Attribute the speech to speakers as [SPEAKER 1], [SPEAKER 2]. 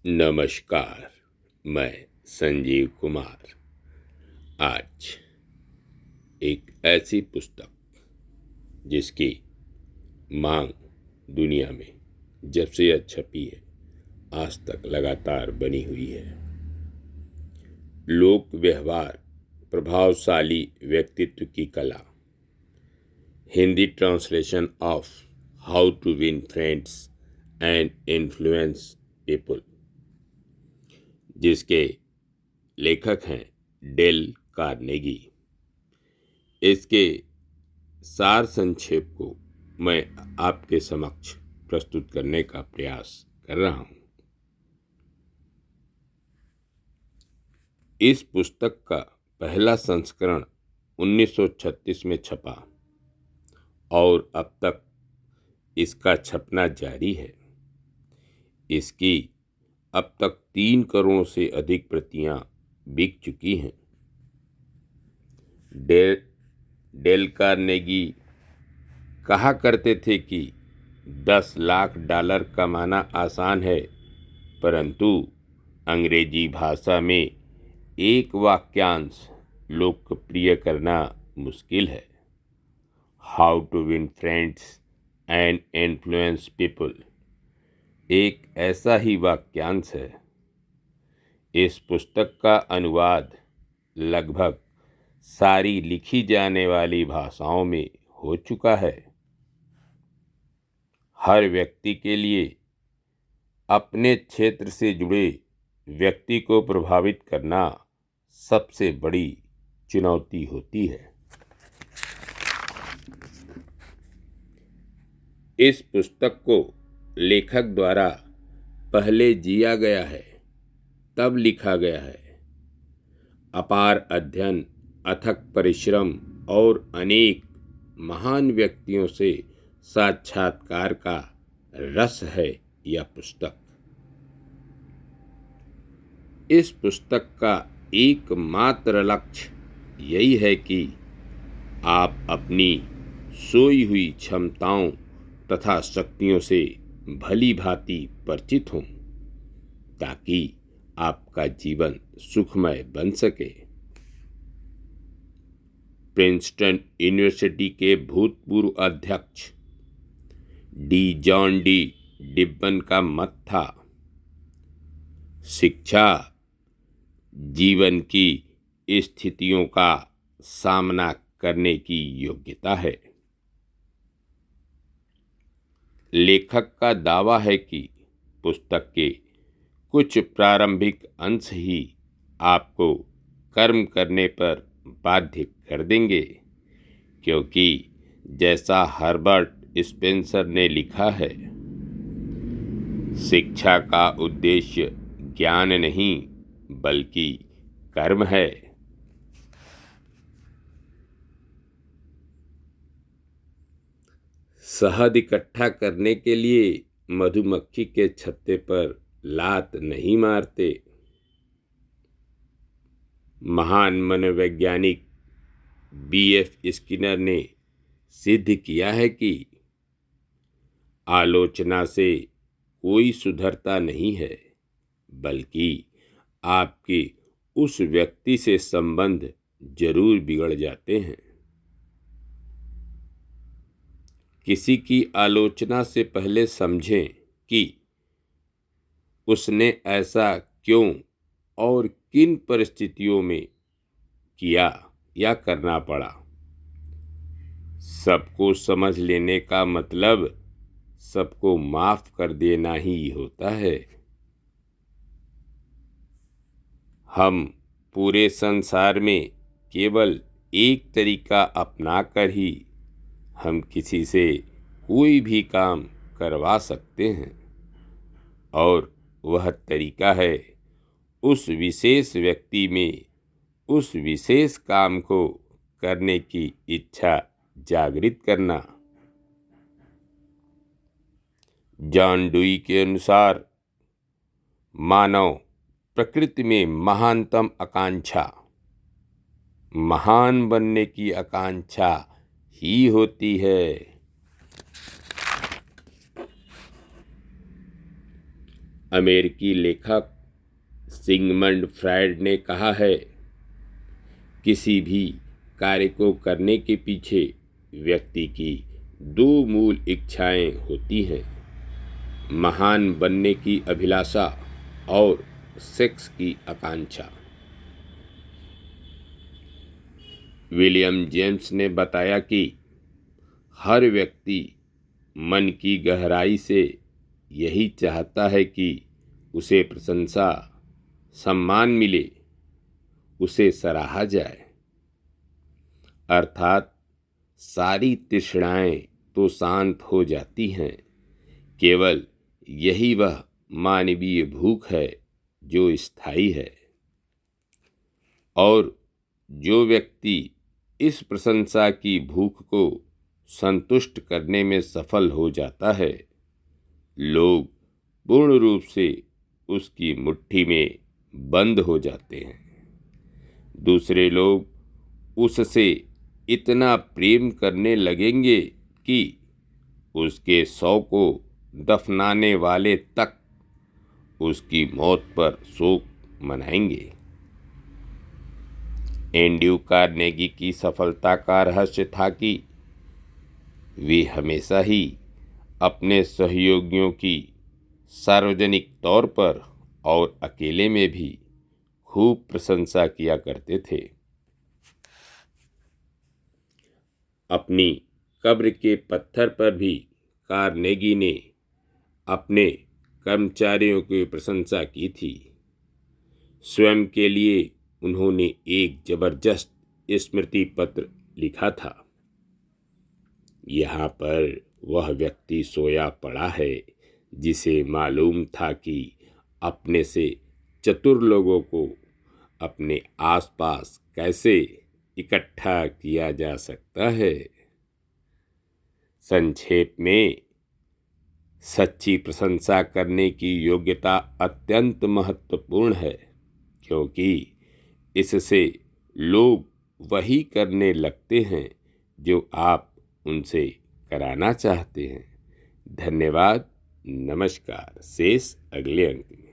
[SPEAKER 1] नमस्कार। मैं संजीव कुमार आज एक ऐसी पुस्तक जिसकी मांग दुनिया में जब से यह छपी है आज तक लगातार बनी हुई है। लोक व्यवहार प्रभावशाली व्यक्तित्व की कला, Hindi translation of how to win friends and influence people, जिसके लेखक हैं डेल कार्नेगी। इसके सार संक्षेप को मैं आपके समक्ष प्रस्तुत करने का प्रयास कर रहा हूं। इस पुस्तक का पहला संस्करण 1936 में छपा और अब तक इसका छपना जारी है। इसकी अब तक 3 करोड़ से अधिक प्रतियां बिक चुकी हैं। डेल कार्नेगी कहा करते थे कि 10 लाख डॉलर कमाना आसान है, परंतु अंग्रेजी भाषा में एक वाक्यांश लोकप्रिय करना मुश्किल है। How to win friends and influence people एक ऐसा ही वाक्यांश है। इस पुस्तक का अनुवाद लगभग सारी लिखी जाने वाली भाषाओं में हो चुका है। हर व्यक्ति के लिए अपने क्षेत्र से जुड़े व्यक्ति को प्रभावित करना सबसे बड़ी चुनौती होती है। इस पुस्तक को लेखक द्वारा पहले जिया गया है, तब लिखा गया है। अपार अध्ययन, अथक परिश्रम और अनेक महान व्यक्तियों से साक्षात्कार का रस है यह पुस्तक। इस पुस्तक का एकमात्र लक्ष्य यही है कि आप अपनी सोई हुई क्षमताओं तथा शक्तियों से भली भांति परिचित हों, ताकि आपका जीवन सुखमय बन सके। प्रिंसटन यूनिवर्सिटी के भूतपूर्व अध्यक्ष जॉन डी डिब्बन का मत था, शिक्षा जीवन की स्थितियों का सामना करने की योग्यता है। लेखक का दावा है कि पुस्तक के कुछ प्रारंभिक अंश ही आपको कर्म करने पर बाध्य कर देंगे, क्योंकि जैसा हर्बर्ट स्पेंसर ने लिखा है, शिक्षा का उद्देश्य ज्ञान नहीं बल्कि कर्म है। शहद इकट्ठा करने के लिए मधुमक्खी के छत्ते पर लात नहीं मारते। महान मनोवैज्ञानिक B.F. स्किनर ने सिद्ध किया है कि आलोचना से कोई सुधरता नहीं है, बल्कि आपके उस व्यक्ति से संबंध जरूर बिगड़ जाते हैं। किसी की आलोचना से पहले समझें कि उसने ऐसा क्यों और किन परिस्थितियों में किया या करना पड़ा। सबको समझ लेने का मतलब सबको माफ कर देना ही होता है। हम पूरे संसार में केवल एक तरीका अपनाकर ही हम किसी से कोई भी काम करवा सकते हैं, और वह तरीका है उस विशेष व्यक्ति में उस विशेष काम को करने की इच्छा जागृत करना। जॉन डुई के अनुसार मानव प्रकृति में महानतम आकांक्षा महान बनने की आकांक्षा ही होती है। अमेरिकी लेखक सिगमंड फ्रायड ने कहा है, किसी भी कार्य को करने के पीछे व्यक्ति की दो मूल इच्छाएं होती हैं, महान बनने की अभिलाषा और सेक्स की आकांक्षा। विलियम जेम्स ने बताया कि हर व्यक्ति मन की गहराई से यही चाहता है कि उसे प्रशंसा, सम्मान मिले, उसे सराहा जाए। अर्थात सारी तृष्णाएं तो शांत हो जाती हैं, केवल यही वह मानवीय भूख है जो स्थायी है। और जो व्यक्ति इस प्रशंसा की भूख को संतुष्ट करने में सफल हो जाता है, लोग पूर्ण रूप से उसकी मुट्ठी में बंद हो जाते हैं। दूसरे लोग उससे इतना प्रेम करने लगेंगे कि उसके शव को दफनाने वाले तक उसकी मौत पर शोक मनाएंगे। एंड्रयू कार्नेगी की सफलता का रहस्य था कि वे हमेशा ही अपने सहयोगियों की सार्वजनिक तौर पर और अकेले में भी खूब प्रशंसा किया करते थे। अपनी कब्र के पत्थर पर भी कार्नेगी ने अपने कर्मचारियों की प्रशंसा की थी। स्वयं के लिए उन्होंने एक जबरदस्त स्मृति पत्र लिखा था। यहाँ पर वह व्यक्ति सोया पड़ा है जिसे मालूम था कि अपने से चतुर लोगों को अपने आसपास कैसे इकट्ठा किया जा सकता है। संक्षेप में, सच्ची प्रशंसा करने की योग्यता अत्यंत महत्वपूर्ण है, क्योंकि इससे लोग वही करने लगते हैं जो आप उनसे कराना चाहते हैं। धन्यवाद। नमस्कार। शेष अगले अंक में।